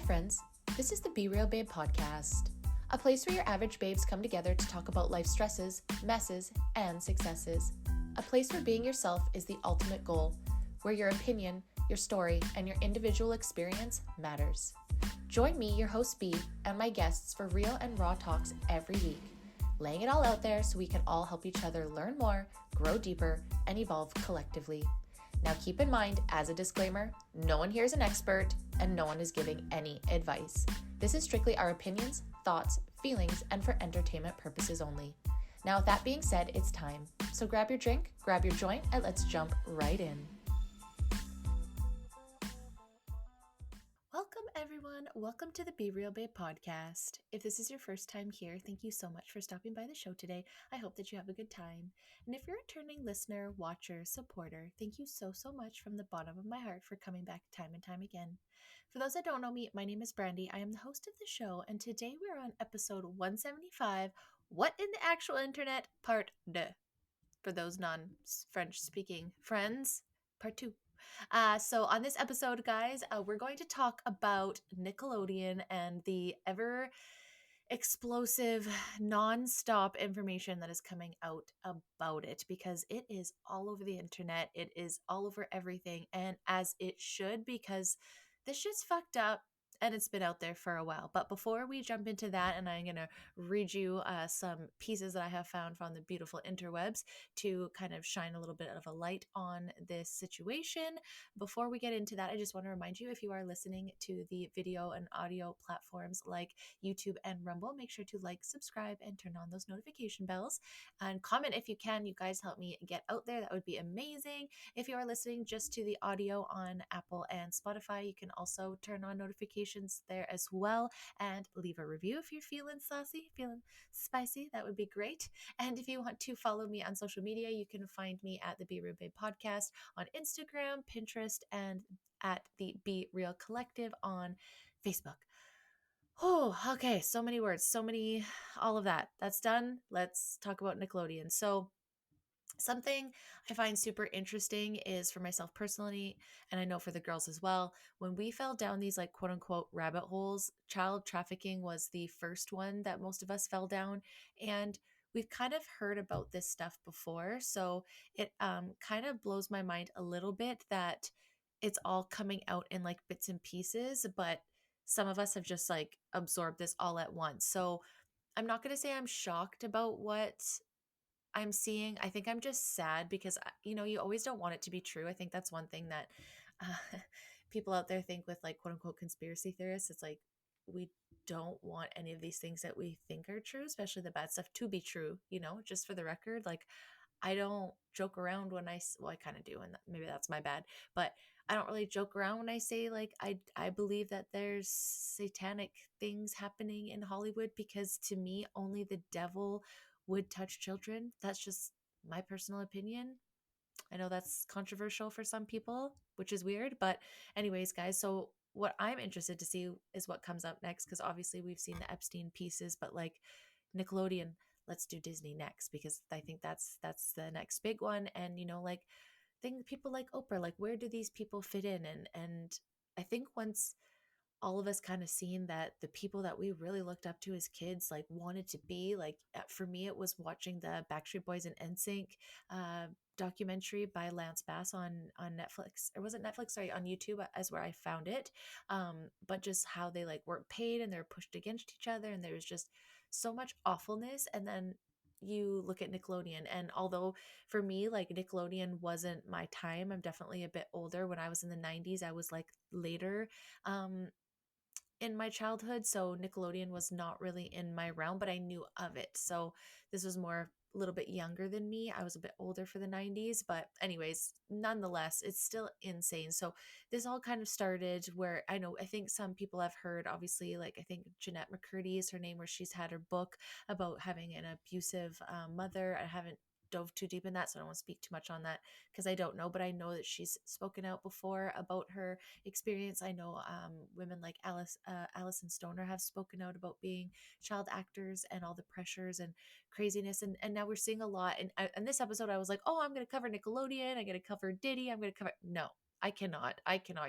friends. This is the Be Real Babe podcast, a place where your average babes come together to talk about life stresses, messes, and successes. A place where being yourself is the ultimate goal, where your opinion, your story, and your individual experience matters. Join me, your host B, and my guests for real and raw talks every week, laying it all out there so we can all help each other learn more, grow deeper, and evolve collectively. Now keep in mind, as a disclaimer, no one here is an expert and no one is giving any advice. This is strictly our opinions, thoughts, feelings, and for entertainment purposes only. Now with that being said, it's time. So grab your drink, grab your joint, and let's jump right in. Welcome everyone. Welcome to the Be Real Babe podcast. If this is your first time here, thank you so much for stopping by the show today. I hope that you have a good time. And if you're a returning listener, watcher, supporter, thank you so much from the bottom of my heart for coming back time and time again. For those that don't know me, my name is Brandy. I am the host of the show, and today we're on episode 175, What in the Actual Internet, Part 2. For those non-French speaking friends, Part 2. So on this episode, guys, we're going to talk about Nickelodeon and the ever explosive, non-stop information that is coming out about it, because it is all over the internet. It is all over everything, and as it should, because this shit's fucked up and it's been out there for a while. But before we jump into that, and I'm going to read you some pieces that I have found from the beautiful interwebs to kind of shine a little bit of a light on this situation. Before we get into that, I just want to remind you, if you are listening to the video and audio platforms like YouTube and Rumble, make sure to like, subscribe, and turn on those notification bells. And comment if you can. You guys help me get out there. That would be amazing. If you are listening just to the audio on Apple and Spotify, you can also turn on notifications there as well, and leave a review if you're feeling saucy, feeling spicy. That would be great. And if you want to follow me on social media, you can find me at the Be Real Babe podcast on Instagram, Pinterest, and at the Be Real Collective on Facebook. Oh, okay. So many words, all of that. That's done. Let's talk about Nickelodeon. So something I find super interesting is, for myself personally, and I know for the girls as well, when we fell down these like quote unquote rabbit holes, child trafficking was the first one that most of us fell down. And we've kind of heard about this stuff before. So it kind of blows my mind a little bit that it's all coming out in like bits and pieces, but some of us have just like absorbed this all at once. So I'm not going to say I'm shocked about what I'm seeing. I think I'm just sad because, you always don't want it to be true. I think that's one thing that uh, people out there think with like quote unquote conspiracy theorists. It's like, we don't want any of these things that we think are true, especially the bad stuff, to be true, just for the record. Like, I don't joke around when well, I kind of do, and maybe that's my bad, but I don't really joke around when I say like I believe that there's satanic things happening in Hollywood, because to me, only the devil would touch children. That's just my personal opinion. I know that's controversial for some people, which is weird, but anyways, guys, so what I'm interested to see is what comes up next, because obviously we've seen the Epstein pieces, but like Nickelodeon, let's do Disney next, because I think that's the next big one. And like people like Oprah, like where do these people fit in? And I think once all of us kind of seen that the people that we really looked up to as kids like wanted to be like, for me it was watching the Backstreet Boys and NSYNC documentary by Lance Bass on Netflix, or was it Netflix? Sorry, on YouTube, as where I found it. But just how they like weren't paid and they're pushed against each other, and there's just so much awfulness. And then you look at Nickelodeon, and although for me like Nickelodeon wasn't my time, I'm definitely a bit older. When I was in the 90s, I was like later in my childhood, so Nickelodeon was not really in my realm, but I knew of it. So this was more a little bit younger than me. I was a bit older for the 90s, but anyways, nonetheless, it's still insane. So this all kind of started where I think some people have heard, obviously, like I think Jeanette McCurdy is her name, where she's had her book about having an abusive mother. I haven't dove too deep in that, so I don't want to speak too much on that because I don't know, but I know that she's spoken out before about her experience. I know women like Allison Stoner have spoken out about being child actors and all the pressures and craziness, and now we're seeing a lot. And in this episode, I was like, oh, I'm going to cover Nickelodeon, I'm going to cover Diddy, I'm going to cover no. I cannot,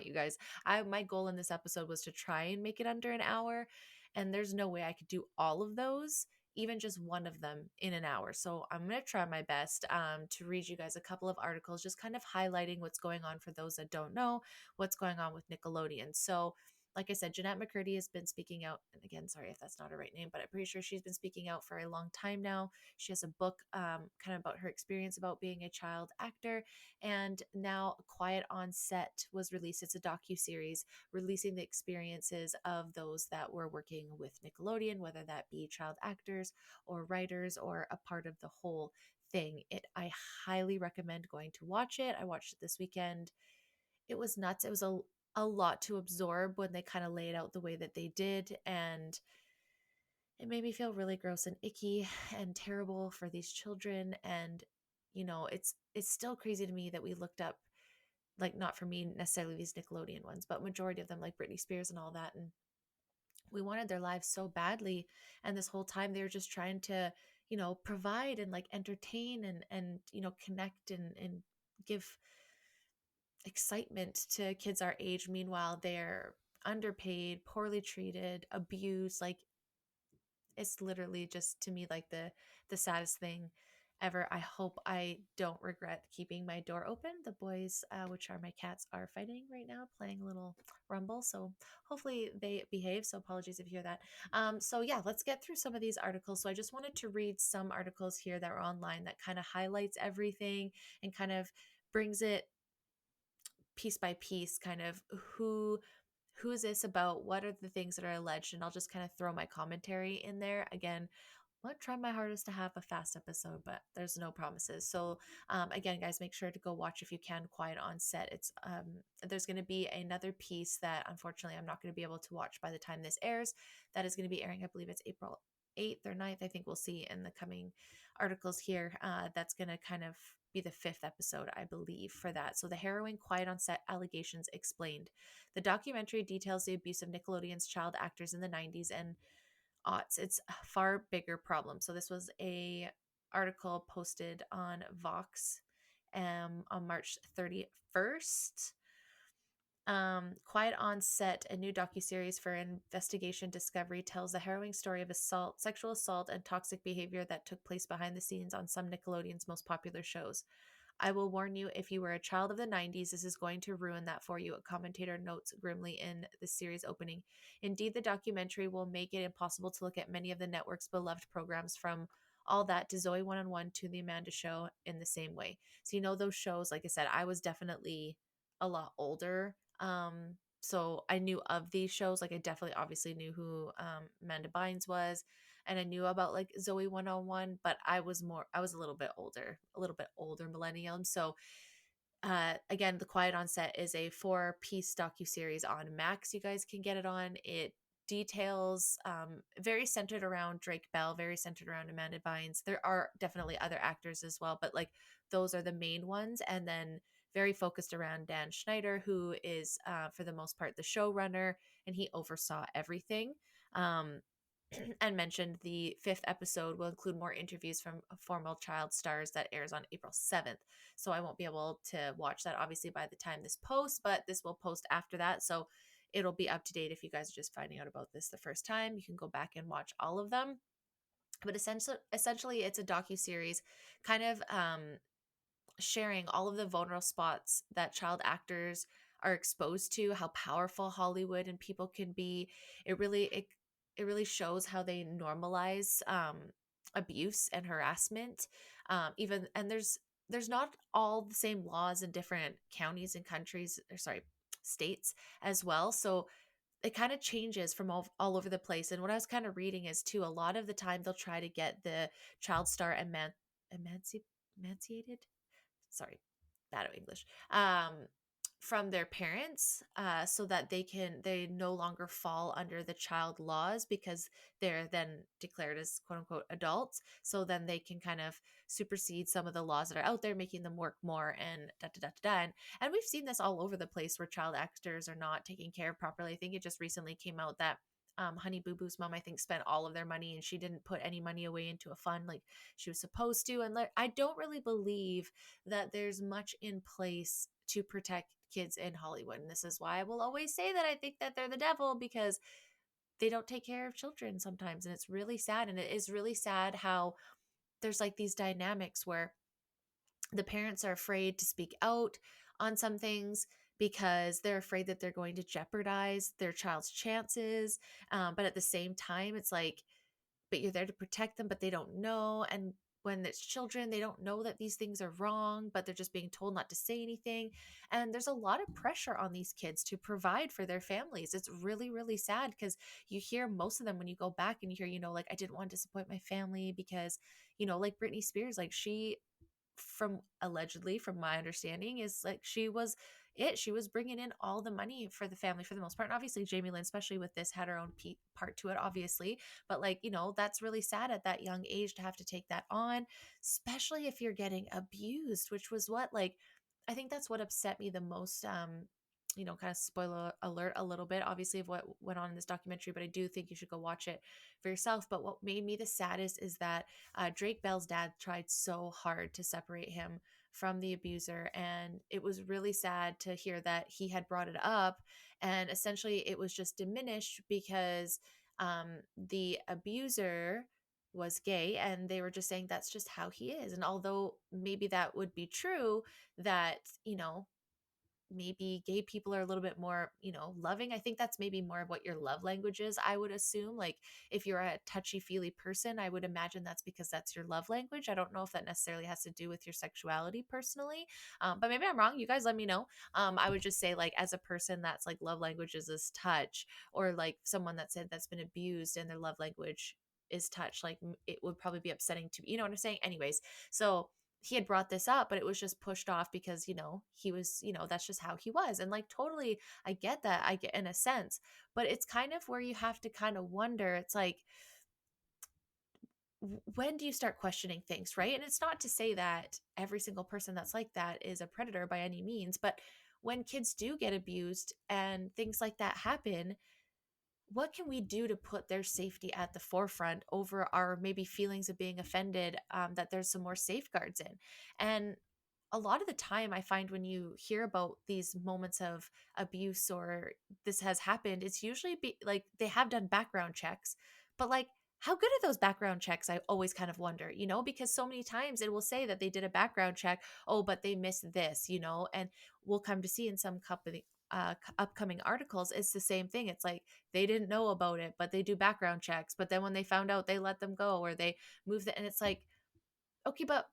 you guys. My goal in this episode was to try and make it under an hour, and there's no way I could do all of those, even just one of them in an hour. So I'm gonna try my best to read you guys a couple of articles, just kind of highlighting what's going on for those that don't know what's going on with Nickelodeon. So like I said, Jeanette McCurdy has been speaking out, and again, sorry if that's not her right name, but I'm pretty sure she's been speaking out for a long time now. She has a book kind of about her experience about being a child actor, and now Quiet on Set was released. It's a docu-series releasing the experiences of those that were working with Nickelodeon, whether that be child actors or writers or a part of the whole thing. I highly recommend going to watch it. I watched it this weekend. It was nuts. It was a lot to absorb when they kind of laid out the way that they did, and it made me feel really gross and icky and terrible for these children. And it's still crazy to me that we looked up, like, not for me necessarily these Nickelodeon ones, but majority of them, like Britney Spears and all that, and we wanted their lives so badly, and this whole time they were just trying to provide and like entertain and connect and give excitement to kids our age. Meanwhile, they're underpaid, poorly treated, abused. Like, it's literally just, to me, like the saddest thing ever. I hope I don't regret keeping my door open. The boys, which are my cats, are fighting right now, playing a little rumble. So hopefully they behave. So apologies if you hear that. So yeah, let's get through some of these articles. So I just wanted to read some articles here that are online that kind of highlights everything and kind of brings it piece by piece, kind of who is this about, what are the things that are alleged, and I'll just kind of throw my commentary in there. Again, I'm gonna try my hardest to have a fast episode, but there's no promises. So again, guys, make sure to go watch if you can Quiet on Set. It's there's going to be another piece that unfortunately I'm not going to be able to watch by the time this airs. That is going to be airing, I believe it's April 8th or 9th. I think we'll see in the coming articles here. That's going to kind of be the fifth episode, I believe, for that. So the harrowing Quiet on Set allegations explained. The documentary details the abuse of Nickelodeon's child actors in the 90s and aughts. It's a far bigger problem. So this was a article posted on Vox on March 31st. Quiet on Set, a new docuseries for Investigation Discovery, tells the harrowing story of assault, sexual assault, and toxic behavior that took place behind the scenes on some Nickelodeon's most popular shows. I will warn you, if you were a child of the 90s, this is going to ruin that for you, a commentator notes grimly in the series opening. Indeed, the documentary will make it impossible to look at many of the network's beloved programs, from All That to Zoe 101 to The Amanda Show, in the same way. So, those shows, like I said, I was definitely a lot older. So I knew of these shows. Like, I definitely obviously knew who Amanda Bynes was, and I knew about like Zoe 101, but I was a little bit older millennium. So again, The Quiet on Set is a 4-piece docu-series on Max. You guys can get it on. It details very centered around Drake Bell, very centered around Amanda Bynes. There are definitely other actors as well, but like those are the main ones. And then very focused around Dan Schneider, who is for the most part the showrunner, and he oversaw everything. Um, and mentioned the fifth episode will include more interviews from former child stars that airs on April 7th. So I won't be able to watch that obviously by the time this posts, but this will post after that. So it'll be up to date. If you guys are just finding out about this the first time, you can go back and watch all of them. But essentially it's a docu-series kind of sharing all of the vulnerable spots that child actors are exposed to, how powerful Hollywood and people can be. It really shows how they normalize abuse and harassment. Even and there's not all the same laws in different counties and countries, or sorry, states as well. So it kind of changes from all over the place. And what I was kind of reading is too, a lot of the time they'll try to get the child star emancipated, sorry, bad at English, from their parents, so that they no longer fall under the child laws, because they're then declared as quote unquote adults. So then they can kind of supersede some of the laws that are out there, making them work more and da da da da da. And we've seen this all over the place where child actors are not taken care of properly. I think it just recently came out that Honey Boo Boo's mom, I think, spent all of their money and she didn't put any money away into a fund like she was supposed to. And I don't really believe that there's much in place to protect kids in Hollywood. And this is why I will always say that I think that they're the devil, because they don't take care of children sometimes. And it's really sad. And it is really sad how there's like these dynamics where the parents are afraid to speak out on some things because they're afraid that they're going to jeopardize their child's chances. But at the same time, it's like, but you're there to protect them, but they don't know. And when it's children, they don't know that these things are wrong, but they're just being told not to say anything. And there's a lot of pressure on these kids to provide for their families. It's really, really sad because you hear most of them when you go back and you hear, like, I didn't want to disappoint my family because, like Britney Spears, like from allegedly, from my understanding, is like she was bringing in all the money for the family for the most part. And obviously Jamie Lynn, especially with this, had her own part to it, obviously. But like, that's really sad at that young age to have to take that on, especially if you're getting abused, which was what, like, I think that's what upset me the most. Kind of spoiler alert a little bit, obviously, of what went on in this documentary, but I do think you should go watch it for yourself. But what made me the saddest is that Drake Bell's dad tried so hard to separate him from the abuser. And it was really sad to hear that he had brought it up. And essentially, it was just diminished because the abuser was gay, and they were just saying that's just how he is. And although maybe that would be true, that, maybe gay people are a little bit more, loving. I think that's maybe more of what your love language is, I would assume. Like, if you're a touchy feely person, I would imagine that's because that's your love language. I don't know if that necessarily has to do with your sexuality personally. But maybe I'm wrong. You guys let me know. I would just say, like, as a person that's like love languages is touch, or like someone that said that's been abused and their love language is touch, like, it would probably be upsetting to, you know what I'm saying? Anyways, so he had brought this up, but it was just pushed off because, he was, that's just how he was. And like, totally, I get that. I get, in a sense, but it's kind of where you have to kind of wonder, it's like, when do you start questioning things, right? And it's not to say that every single person that's like that is a predator by any means, but when kids do get abused and things like that happen, what can we do to put their safety at the forefront over our maybe feelings of being offended, that there's some more safeguards in? And a lot of the time, I find when you hear about these moments of abuse or this has happened, it's usually like they have done background checks, but like, how good are those background checks? I always kind of wonder, because so many times it will say that they did a background check, oh, but they missed this, and we'll come to see in some company upcoming articles, it's the same thing. It's like they didn't know about it, but they do background checks. But then when they found out, they let them go, or they moved it. And it's like, okay, but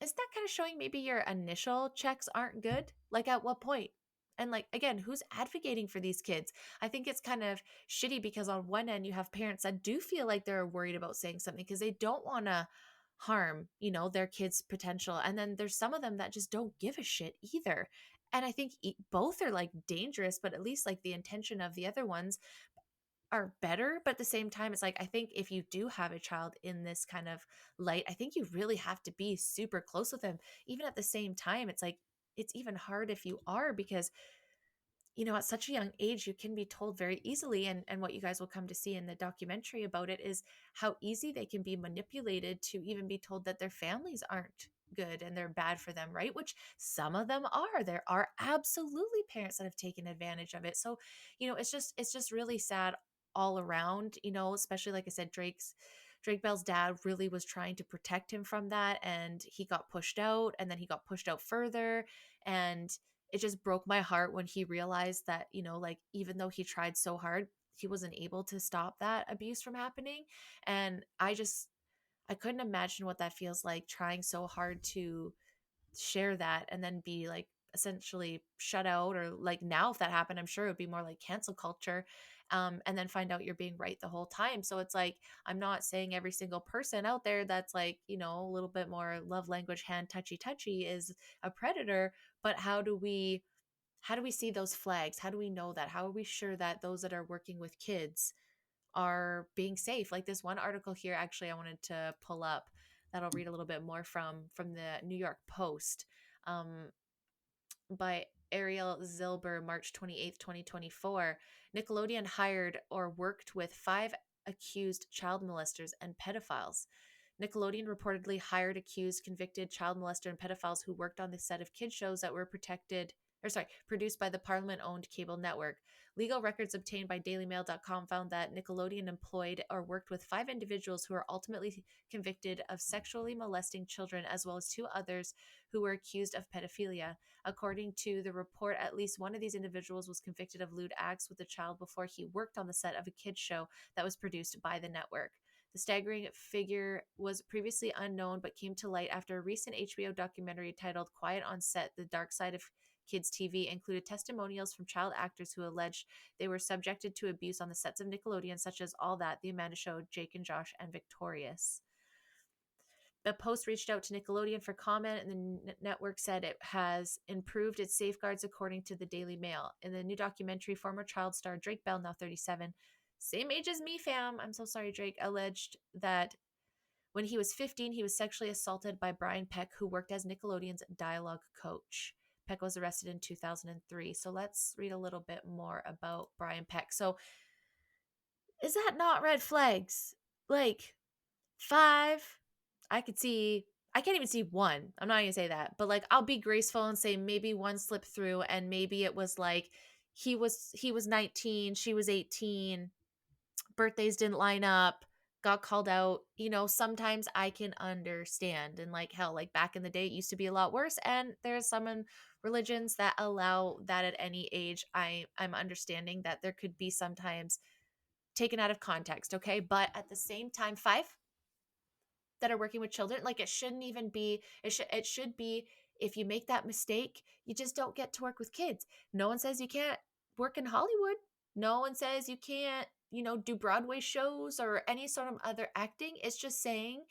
isn't that kind of showing maybe your initial checks aren't good? Like, at what point? And like, again, who's advocating for these kids? I think it's kind of shitty because on one end, you have parents that do feel like they're worried about saying something because they don't want to harm, their kids' potential. And then there's some of them that just don't give a shit either. And I think both are like dangerous, but at least like the intention of the other ones are better. But at the same time, it's like, I think if you do have a child in this kind of light, I think you really have to be super close with them. Even at the same time, it's like, it's even hard if you are, because at such a young age, you can be told very easily. And what you guys will come to see in the documentary about it is how easy they can be manipulated to even be told that their families aren't good and they're bad for them, right? Which some of them are. There are absolutely parents that have taken advantage of it. So, it's just really sad all around, especially like I said, Drake Bell's dad really was trying to protect him from that, and he got pushed out, and then he got pushed out further. And it just broke my heart when he realized that, like, even though he tried so hard, he wasn't able to stop that abuse from happening. And I couldn't imagine what that feels like, trying so hard to share that and then be like essentially shut out. Or like, now if that happened, I'm sure it would be more like cancel culture. And then find out you're being right the whole time. So it's like, I'm not saying every single person out there that's like, a little bit more love language, hand touchy is a predator. But how do we see those flags? How do we know that? How are we sure that those that are working with kids are being safe? Like, this one article here, actually, I wanted to pull up that I'll read a little bit more from the New York Post, um, by Ariel Zilber, March 28th, 2024. Nickelodeon hired or worked with 5 accused child molesters and pedophiles. Nickelodeon reportedly hired accused, convicted child molester and pedophiles who worked on the set of kids shows that were protected produced by the Parliament-owned cable network. Legal records obtained by DailyMail.com found that Nickelodeon employed or worked with 5 individuals who were ultimately convicted of sexually molesting children, as well as 2 others who were accused of pedophilia. According to the report, at least one of these individuals was convicted of lewd acts with a child before he worked on the set of a kids show that was produced by the network. The staggering figure was previously unknown but came to light after a recent HBO documentary titled Quiet on Set: The Dark Side of Kids TV included testimonials from child actors who alleged they were subjected to abuse on the sets of Nickelodeon, such as All That, The Amanda Show, Jake and Josh, and Victorious. The Post reached out to Nickelodeon for comment, and the network said it has improved its safeguards, according to the Daily Mail. In the new documentary, former child star Drake Bell, now 37, same age as me, fam, I'm so sorry, Drake, alleged that when he was 15, he was sexually assaulted by Brian Peck, who worked as Nickelodeon's dialogue coach. Peck was arrested in 2003. So let's read a little bit more about Brian Peck. So, is that not red flags? Like, 5, I could see, I can't even see one. I'm not going to say that, but like, I'll be graceful and say maybe one slipped through, and maybe it was like he was 19, she was 18, birthdays didn't line up, got called out. Sometimes I can understand. And like, hell, like back in the day, it used to be a lot worse. And there's some religions that allow that at any age. I'm understanding that there could be sometimes taken out of context. Okay. But at the same time, 5 that are working with children, like, it shouldn't even be, it should be, if you make that mistake, you just don't get to work with kids. No one says you can't work in Hollywood. No one says you can't, do Broadway shows or any sort of other acting. It's just saying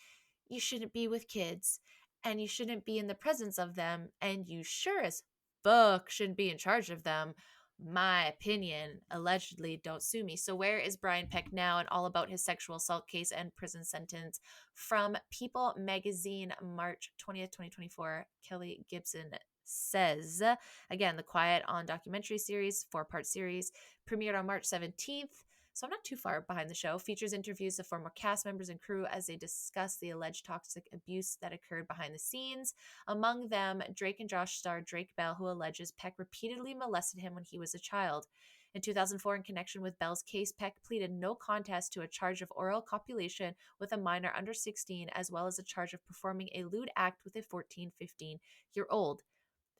you shouldn't be with kids, and you shouldn't be in the presence of them, and you sure as fuck shouldn't be in charge of them. My opinion, allegedly, don't sue me. So where is Brian Peck now, and all about his sexual assault case and prison sentence? From People magazine, March 20th, 2024, Kelly Gibson says, again, the Quiet on documentary series, 4-part series, premiered on March 17th. So I'm not too far behind the show. Features interviews of former cast members and crew as they discuss the alleged toxic abuse that occurred behind the scenes. Among them, Drake and Josh star Drake Bell, who alleges Peck repeatedly molested him when he was a child. In 2004, in connection with Bell's case, Peck pleaded no contest to a charge of oral copulation with a minor under 16, as well as a charge of performing a lewd act with a 14, 15-year-old.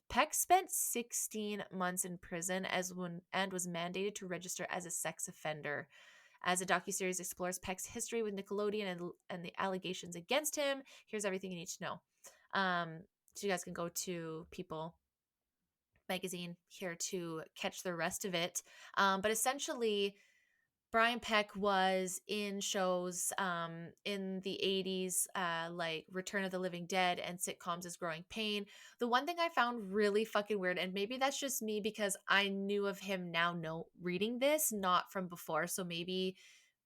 Peck spent 16 months in prison and was mandated to register as a sex offender. As the docuseries explores Peck's history with Nickelodeon and the allegations against him, here's everything you need to know. So you guys can go to People magazine here to catch the rest of it. But essentially, Brian Peck was in shows in the 80s, like Return of the Living Dead and sitcoms as Growing Pain. The one thing I found really fucking weird, and maybe that's just me because I knew of him now, reading this, not from before. So maybe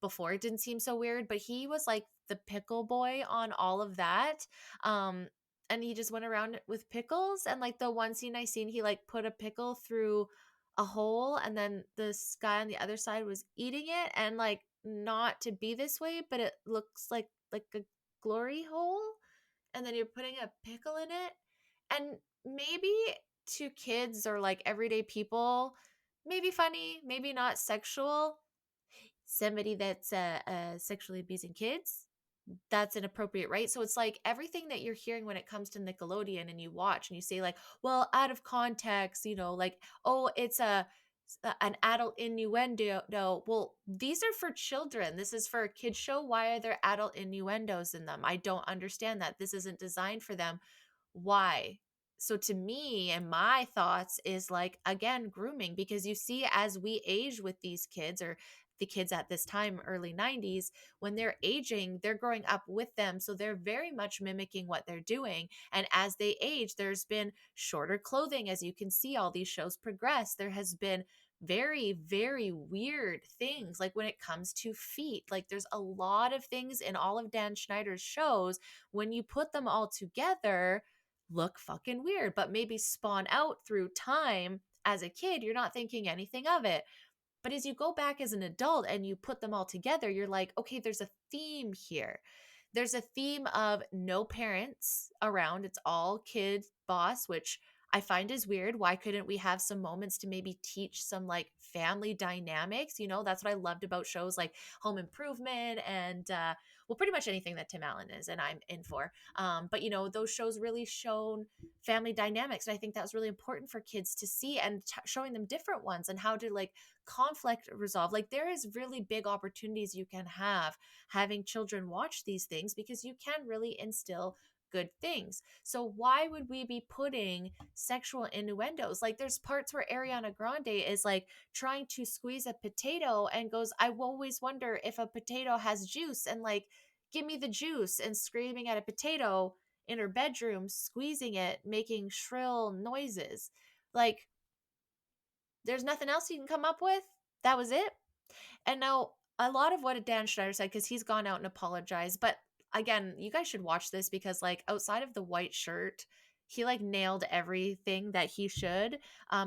before it didn't seem so weird, but he was like the pickle boy on all of that. Um, and he just went around with pickles. And like the one scene I seen, he like put a pickle through a hole, and then this guy on the other side was eating it, and like, not to be this way, but it looks like a glory hole, and then you're putting a pickle in it. And maybe to kids or like everyday people, maybe funny, maybe not sexual. Somebody that's sexually abusing kids, that's inappropriate, right? So it's like everything that you're hearing when it comes to Nickelodeon, and you watch and you say like, well, out of context, like, oh, it's an adult innuendo. No, well, these are for children. This is for a kid show. Why are there adult innuendos in them? I don't understand that. This isn't designed for them. Why? So to me, and my thoughts is like, again, grooming, because you see, as we age with these kids, or the kids at this time, early 90s, when they're aging, they're growing up with them. So they're very much mimicking what they're doing. And as they age, there's been shorter clothing. As you can see, all these shows progress. There has been very, very weird things, like when it comes to feet. Like, there's a lot of things in all of Dan Schneider's shows, when you put them all together, look fucking weird, but maybe spawn out through time. As a kid, you're not thinking anything of it. But as you go back as an adult and you put them all together, you're like, okay, there's a theme here. There's a theme of no parents around. It's all kid boss, which I find is weird. Why couldn't we have some moments to maybe teach some like family dynamics? You know, that's what I loved about shows like Home Improvement and well, pretty much anything that Tim Allen is and I'm in for. But you know, those shows really shown family dynamics, and I think that was really important for kids to see, and showing them different ones and how to like conflict resolve. Like there is really big opportunities you can have having children watch these things, because you can really instill good things. So why would we be putting sexual innuendos? Like there's parts where Ariana Grande is like trying to squeeze a potato and goes, I always wonder if a potato has juice, and like, give me the juice, and screaming at a potato in her bedroom, squeezing it, making shrill noises. Like, there's nothing else you can come up with? That was it? And now a lot of what Dan Schneider said, because he's gone out and apologized, but again, you guys should watch this, because like outside of the white shirt, he like nailed everything that he should,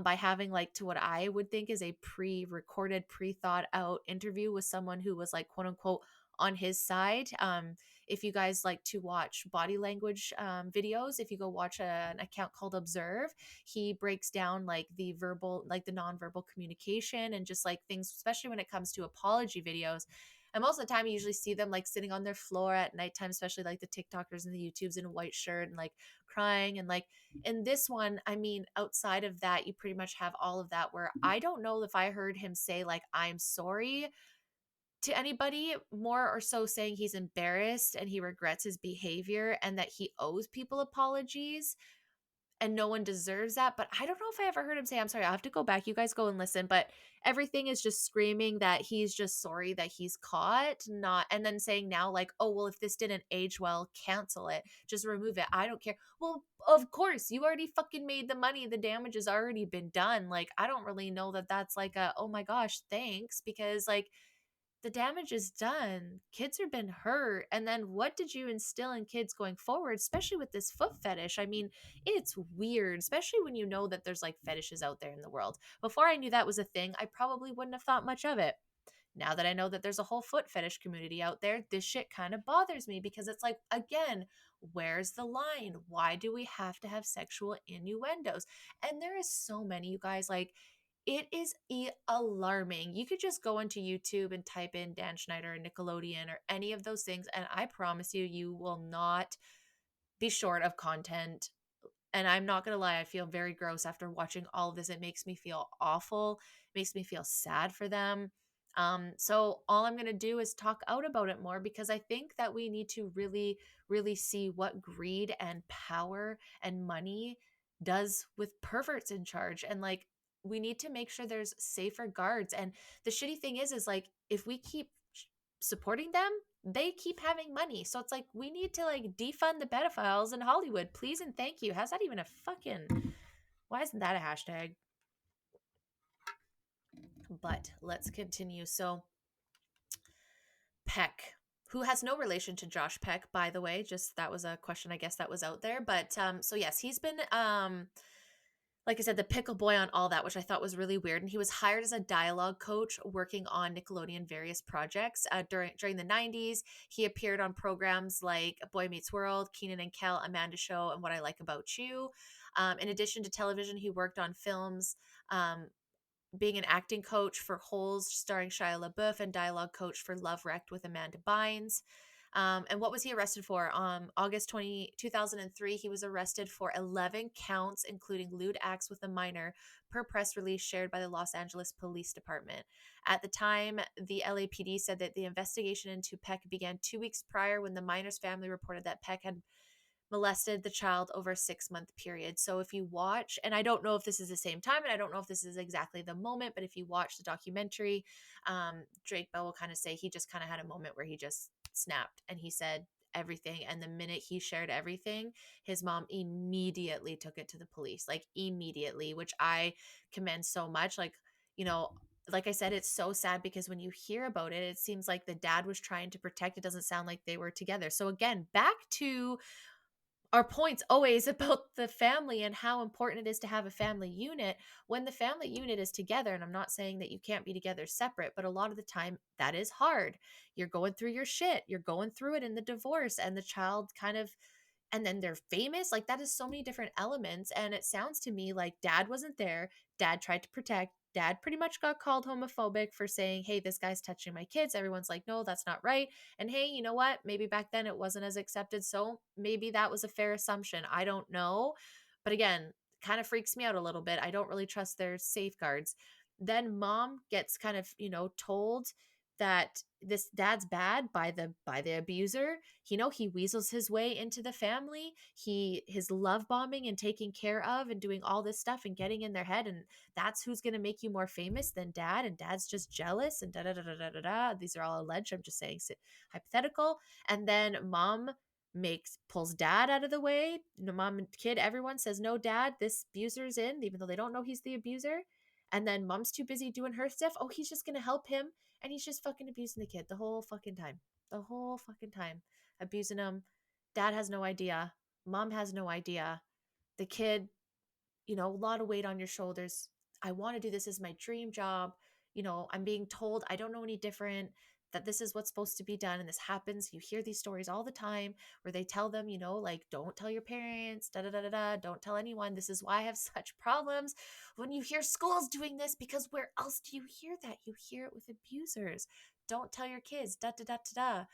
by having like, to what I would think is a pre-recorded, pre-thought out interview with someone who was like, quote unquote, on his side. If you guys like to watch body language videos, if you go watch an account called Observe, he breaks down like the verbal, like the nonverbal communication, and just like things, especially when it comes to apology videos. And most of the time, you usually see them like sitting on their floor at nighttime, especially like the TikTokers and the YouTubes in a white shirt and like crying. And like in this one, I mean, outside of that, you pretty much have all of that, where I don't know if I heard him say like, I'm sorry to anybody, more or so saying he's embarrassed and he regrets his behavior and that he owes people apologies, and no one deserves that. But I don't know if I ever heard him say, I'm sorry. I'll have to go back. You guys go and listen. But everything is just screaming that he's just sorry that he's caught, not, and then saying now, like, oh, well, if this didn't age well, cancel it. Just remove it. I don't care. Well, of course, you already fucking made the money. The damage has already been done. Like, I don't really know that that's like a, oh my gosh, thanks. Because, like, the damage is done. Kids have been hurt. And then what did you instill in kids going forward, especially with this foot fetish? I mean, it's weird, especially when you know that there's like fetishes out there in the world. Before I knew that was a thing, I probably wouldn't have thought much of it. Now that I know that there's a whole foot fetish community out there, this shit kind of bothers me, because it's like, again, where's the line? Why do we have to have sexual innuendos? And there is so many, you guys, like, it is alarming. You could just go into YouTube and type in Dan Schneider or Nickelodeon or any of those things, and I promise you, you will not be short of content. And I'm not going to lie, I feel very gross after watching all of this. It makes me feel awful. It makes me feel sad for them. So all I'm going to do is talk out about it more, because I think that we need to really, really see what greed and power and money does with perverts in charge. And like, we need to make sure there's safer guards. And the shitty thing is like, if we keep supporting them, they keep having money. So it's like, we need to like defund the pedophiles in Hollywood, please and thank you. How's that even a fucking, why isn't that a hashtag? But let's continue. So Peck, who has no relation to Josh Peck, by the way, just that was a question I guess that was out there. But so yes, he's been like I said, the pickle boy on all that, which I thought was really weird. And he was hired as a dialogue coach working on Nickelodeon various projects. During the 90s, he appeared on programs like Boy Meets World, Keenan and Kel, Amanda Show, and What I Like About You. In addition to television, he worked on films, being an acting coach for Holes, starring Shia LaBeouf, and dialogue coach for Love Wrecked with Amanda Bynes. And what was he arrested for? August 2003, he was arrested for 11 counts, including lewd acts with a minor, per press release shared by the Los Angeles Police Department. At the time, the LAPD said that the investigation into Peck began 2 weeks prior, when the minor's family reported that Peck had molested the child over a 6-month period. So if you watch, and I don't know if this is the same time, and I don't know if this is exactly the moment, but if you watch the documentary, Drake Bell will kind of say he just kind of had a moment where he just snapped and he said everything. And the minute he shared everything, his mom immediately took it to the police, like immediately, which I commend so much. Like, you know, like I said, it's so sad, because when you hear about it, it seems like the dad was trying to protect. It doesn't sound like they were together. So again, back to our points always about the family and how important it is to have a family unit. When the family unit is together, and I'm not saying that you can't be together separate, but a lot of the time that is hard. You're going through your shit, you're going through it in the divorce, and the child kind of and then they're famous. Like, that is so many different elements. And it sounds to me like dad wasn't there. Dad tried to protect. Dad pretty much got called homophobic for saying, hey, this guy's touching my kids. Everyone's like, no, that's not right. And hey, you know what? Maybe back then it wasn't as accepted. So maybe that was a fair assumption. I don't know. But again, kind of freaks me out a little bit. I don't really trust their safeguards. Then mom gets kind of, told that this dad's bad by the abuser. He weasels his way into the family. His love bombing and taking care of and doing all this stuff and getting in their head, and that's who's going to make you more famous than dad, and dad's just jealous and da da da da da da da. These are all alleged. I'm just saying hypothetical. And then mom makes pulls dad out of the way. Mom and kid, everyone says no, dad, this abuser's in, even though they don't know he's the abuser. And then mom's too busy doing her stuff. Oh, he's just gonna help him, and he's just fucking abusing the kid the whole fucking time. The whole fucking time. Abusing him. Dad has no idea. Mom has no idea. The kid, a lot of weight on your shoulders. I want to do this as my dream job. I'm being told I don't know any different, that this is what's supposed to be done. And this happens. You hear these stories all the time where they tell them, like, don't tell your parents, da da da da da, don't tell anyone. This is why I have such problems when you hear schools doing this, because where else do you hear that? You hear it with abusers. Don't tell your kids, da da da da da.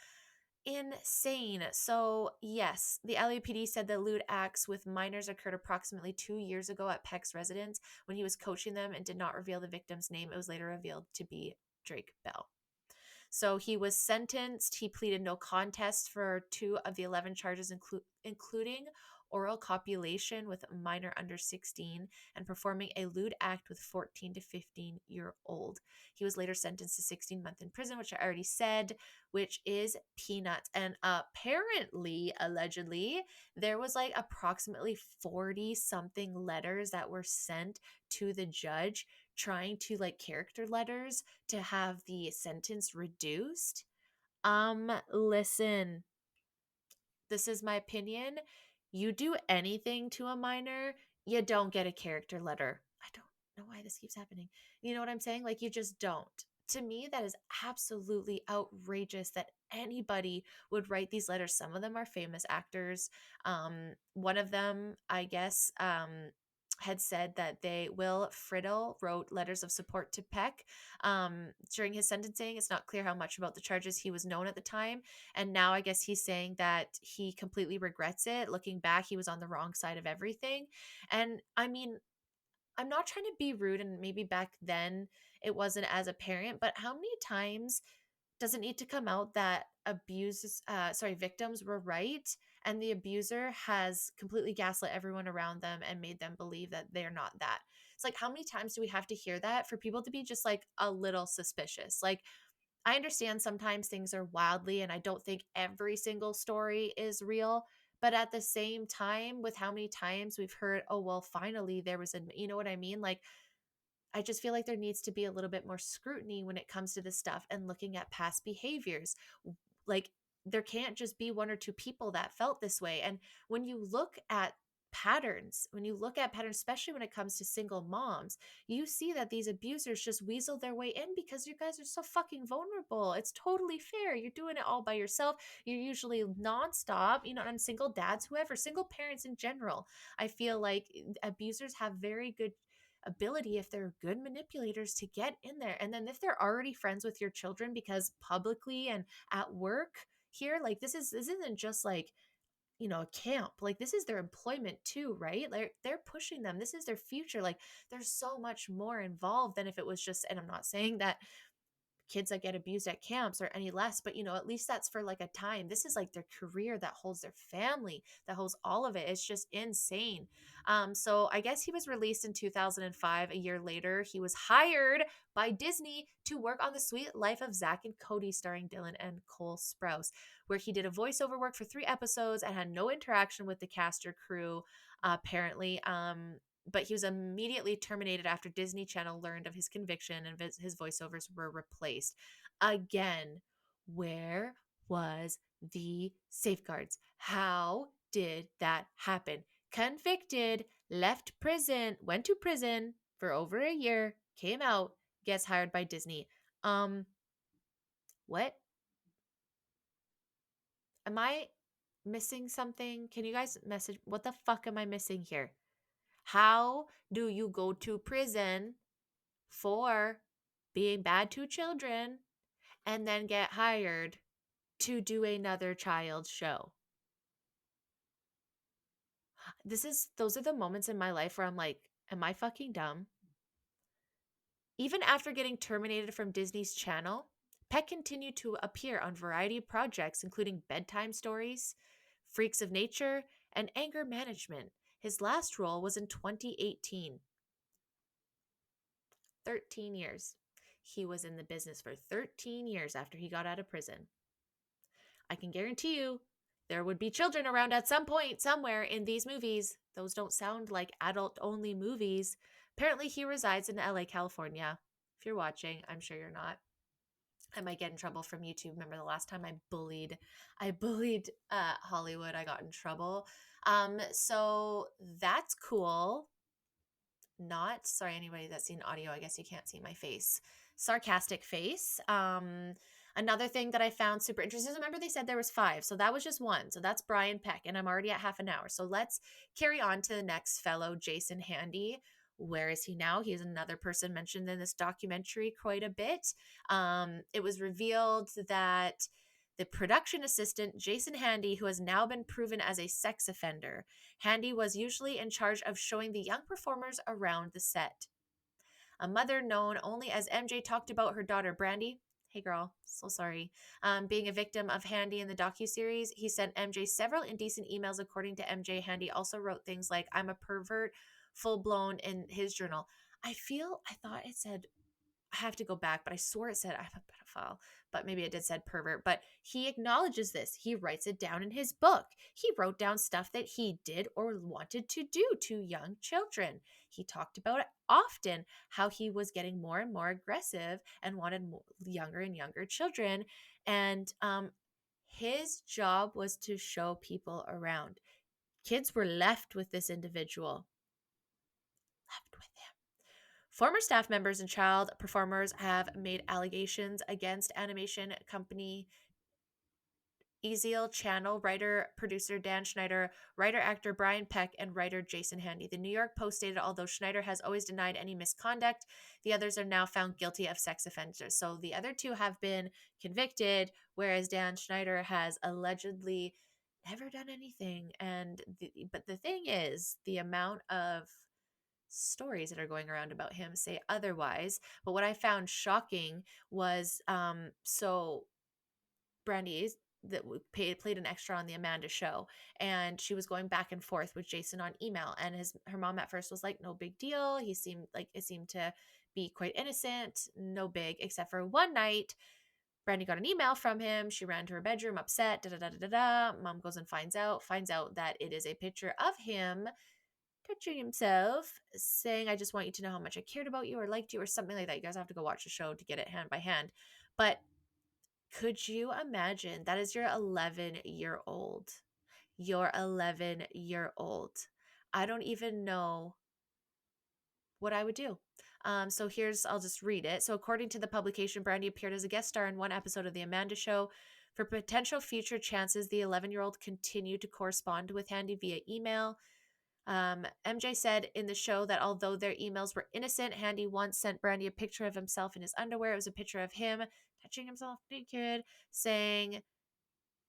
Insane. So, yes, the LAPD said the lewd acts with minors occurred approximately 2 years ago at Peck's residence when he was coaching them, and did not reveal the victim's name. It was later revealed to be Drake Bell. So he was sentenced. He pleaded no contest for 2 of the 11 charges, including oral copulation with a minor under 16 and performing a lewd act with 14 to 15-year-old. He was later sentenced to 16 months in prison, which I already said, which is peanuts. And apparently, allegedly, there was like approximately 40 something letters that were sent to the judge, trying to, like, character letters to have the sentence reduced. Listen, this is my opinion. You do anything to a minor, you don't get a character letter. I don't know why this keeps happening. You know what I'm saying? Like, you just don't. To me, that is absolutely outrageous that anybody would write these letters. Some of them are famous actors. One of them, I guess, had said that Will Friedle wrote letters of support to Peck during his sentencing. It's not clear how much about the charges he was known at the time. And now I guess he's saying that he completely regrets it. Looking back, he was on the wrong side of everything. And I mean, I'm not trying to be rude, and maybe back then it wasn't as apparent, but how many times does it need to come out that victims were right, and the abuser has completely gaslit everyone around them and made them believe that they're not that? It's like, how many times do we have to hear that for people to be just like a little suspicious? Like, I understand sometimes things are wildly, and I don't think every single story is real. But at the same time, with how many times we've heard, oh, well, finally there was you know what I mean? Like, I just feel like there needs to be a little bit more scrutiny when it comes to this stuff and looking at past behaviors. Like, there can't just be 1 or 2 people that felt this way. And when you look at patterns, especially when it comes to single moms, you see that these abusers just weasel their way in because you guys are so fucking vulnerable. It's totally fair. You're doing it all by yourself. You're usually nonstop, and single dads, whoever, single parents in general. I feel like abusers have very good ability, if they're good manipulators, to get in there. And then if they're already friends with your children, because publicly and at work here, like, this isn't just like, a camp. Like, this is their employment too, right? Like, they're pushing them. This is their future. Like, there's so much more involved than if it was just, and I'm not saying that kids that get abused at camps or any less, but at least that's for like a time. This is like their career, that holds their family, that holds all of it. It's just insane. So I guess he was released in 2005. A year later, he was hired by Disney to work on The Sweet Life of Zach and Cody, starring Dylan and Cole Sprouse, where he did a voiceover work for 3 episodes and had no interaction with the cast or crew, apparently. But he was immediately terminated after Disney Channel learned of his conviction, and his voiceovers were replaced. Again, where was the safeguards? How did that happen? Convicted, left prison, went to prison for over a year, came out, gets hired by Disney. What? Am I missing something? Can you guys message? What the fuck am I missing here? How do you go to prison for being bad to children and then get hired to do another child's show? Those are the moments in my life where I'm like, am I fucking dumb? Even after getting terminated from Disney's channel, Peck continued to appear on variety of projects, including bedtime stories, Freaks of Nature, and Anger Management. His last role was in 2018. 13 years. He was in the business for 13 years after he got out of prison. I can guarantee you there would be children around at some point, somewhere in these movies. Those don't sound like adult only movies. Apparently, he resides in LA, California. If you're watching, I'm sure you're not. I might get in trouble from YouTube. Remember the last time I bullied Hollywood, I got in trouble. So that's cool. Not sorry, anybody that's seen audio, I guess you can't see my face. Sarcastic face. Another thing that I found super interesting is, remember they said there was 5, so that was just one. So that's Brian Peck, and I'm already at half an hour. So let's carry on to the next fellow, Jason Handy. Where is he now? He is another person mentioned in this documentary quite a bit. It was revealed that the production assistant, Jason Handy, who has now been proven as a sex offender, Handy was usually in charge of showing the young performers around the set. A mother known only as MJ talked about her daughter Brandy. Hey girl, so sorry. Being a victim of Handy in the docuseries, he sent MJ several indecent emails. According to MJ, Handy also wrote things like, "I'm a pervert," full blown in his journal. I thought it said, I have to go back, but I swore it said I'm a pedophile, but maybe it did said pervert. But he acknowledges this. He writes it down in his book. He wrote down stuff that he did or wanted to do to young children. He talked about it often, how he was getting more and more aggressive and wanted more, younger and younger children. And his job was to show people around. Kids were left with this individual, left with him. Former staff members and child performers have made allegations against animation company Ezeal Channel, writer producer Dan Schneider, writer actor Brian Peck, and writer Jason Handy. The New York Post stated, although Schneider has always denied any misconduct, the others are now found guilty of sex offenses. So the other two have been convicted, whereas Dan Schneider has allegedly never done anything. But the thing is, the amount of stories that are going around about him say otherwise. But what I found shocking was so Brandy that played an extra on the Amanda show, and she was going back and forth with Jason on email, and her mom at first was like, no big deal. He seemed like it seemed to be quite innocent, no big, except for one night Brandy got an email from him. She ran to her bedroom upset. Da da da da da. Mom goes and finds out that it is a picture of him touching himself, saying, "I just want you to know how much I cared about you or liked you," or something like that. You guys have to go watch the show to get it hand by hand. But could you imagine that is your 11-year-old? Your 11-year-old. I don't even know what I would do. I'll just read it. So, according to the publication, Brandy appeared as a guest star in one episode of The Amanda Show. For potential future chances, the 11-year-old continued to correspond with Handy via email. MJ said in the show that although their emails were innocent, Handy once sent Brandy a picture of himself in his underwear. It was a picture of him touching himself naked, saying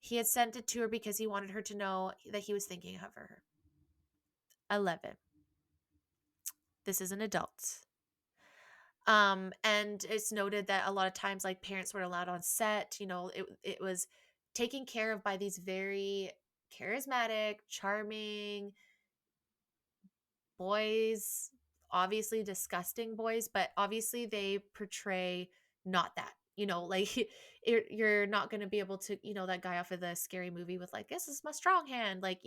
he had sent it to her because he wanted her to know that he was thinking of her. 11. This is an adult. And it's noted that a lot of times, like, parents were allowed on set. It was taken care of by these very charismatic, charming boys, obviously disgusting boys, but obviously they portray not that. Like, you're not going to be able to, that guy off of the Scary Movie with like, this is my strong hand. Like,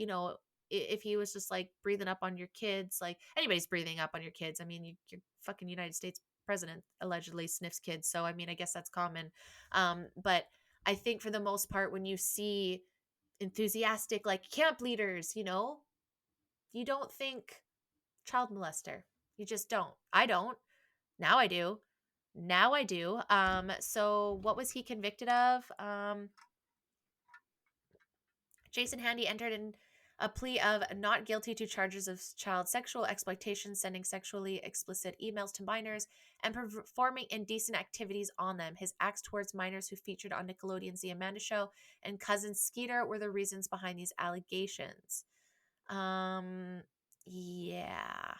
if he was just like breathing up on your kids, like anybody's breathing up on your kids. I mean, you're fucking United States president allegedly sniffs kids. So, I mean, I guess that's common. But I think for the most part, when you see enthusiastic, like camp leaders, you don't think child molester. You just don't. I don't. Now I do. Now I do. So what was he convicted of? Jason Handy entered in a plea of not guilty to charges of child sexual exploitation, sending sexually explicit emails to minors, and performing indecent activities on them. His acts towards minors who featured on Nickelodeon's The Amanda Show and cousin Skeeter were the reasons behind these allegations. Um, yeah.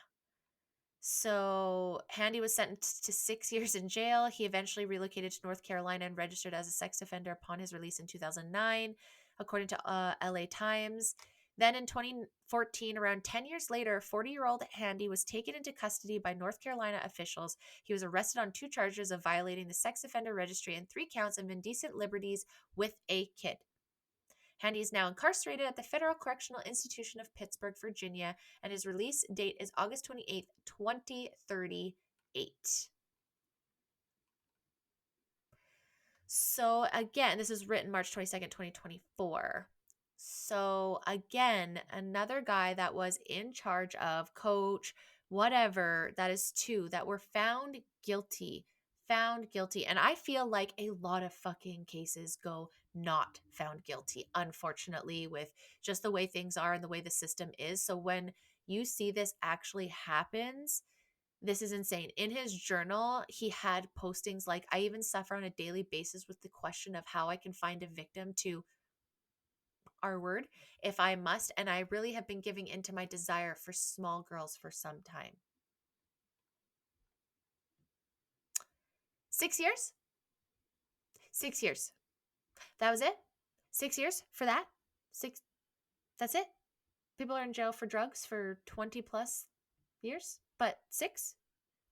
So Handy was sentenced to 6 years in jail. He eventually relocated to North Carolina and registered as a sex offender upon his release in 2009, according to LA Times. Then in 2014, around 10 years later, 40-year-old Handy was taken into custody by North Carolina officials. He was arrested on 2 charges of violating the sex offender registry and 3 counts of indecent liberties with a kid. Handy is now incarcerated at the Federal Correctional Institution of Pittsburgh, Virginia, and his release date is August 28th, 2038. So again, this is written March 22nd, 2024. So again, another guy that was in charge of coach, whatever, that is 2 that were found guilty. Found guilty. And I feel like a lot of fucking cases go not found guilty, unfortunately, with just the way things are and the way the system is. So when you see this actually happens, this is insane. In his journal, he had postings like, I even suffer on a daily basis with the question of how I can find a victim to our word if I must. And I really have been giving into my desire for small girls for some time. 6 years? 6 years. That was it? 6 years for that? 6. That's it? People are in jail for drugs for 20 plus years, but 6?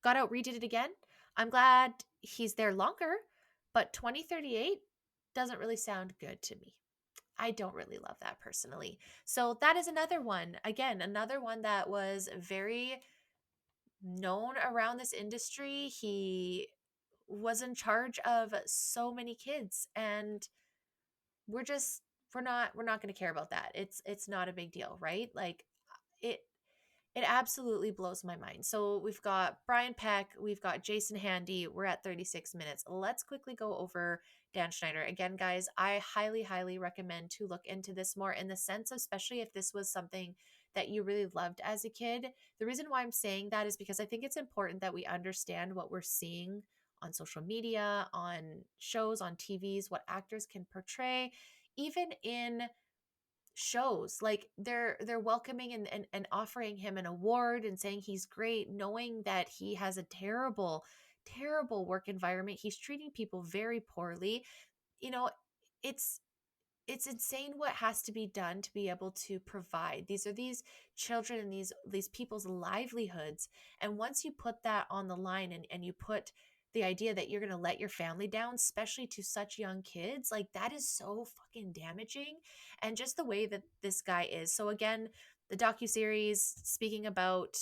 Got out, redid it again. I'm glad he's there longer, but 2038 doesn't really sound good to me. I don't really love that personally. So that is another one. Again, another one that was very known around this industry. He was in charge of so many kids, and we're just we're not going to care about that. It's not a big deal, right? Like it it absolutely blows my mind. So we've got Brian Peck, we've got Jason Handy. We're at 36 minutes. Let's quickly go over Dan Schneider. Again, guys, I highly, highly recommend to look into this more in the sense of, especially if this was something that you really loved as a kid. The reason why I'm saying that is because I think it's important that we understand what we're seeing on social media, on shows, on TVs, what actors can portray, even in shows. Like they're welcoming and offering him an award and saying he's great, knowing that he has a terrible work environment. He's treating people very poorly. You know, it's it's insane what has to be done to be able to provide. These are these children and these people's livelihoods. And once you put that on the line and you put the idea that you're going to let your family down, especially to such young kids, like that is so fucking damaging. And just the way that this guy is. So again, the docuseries speaking about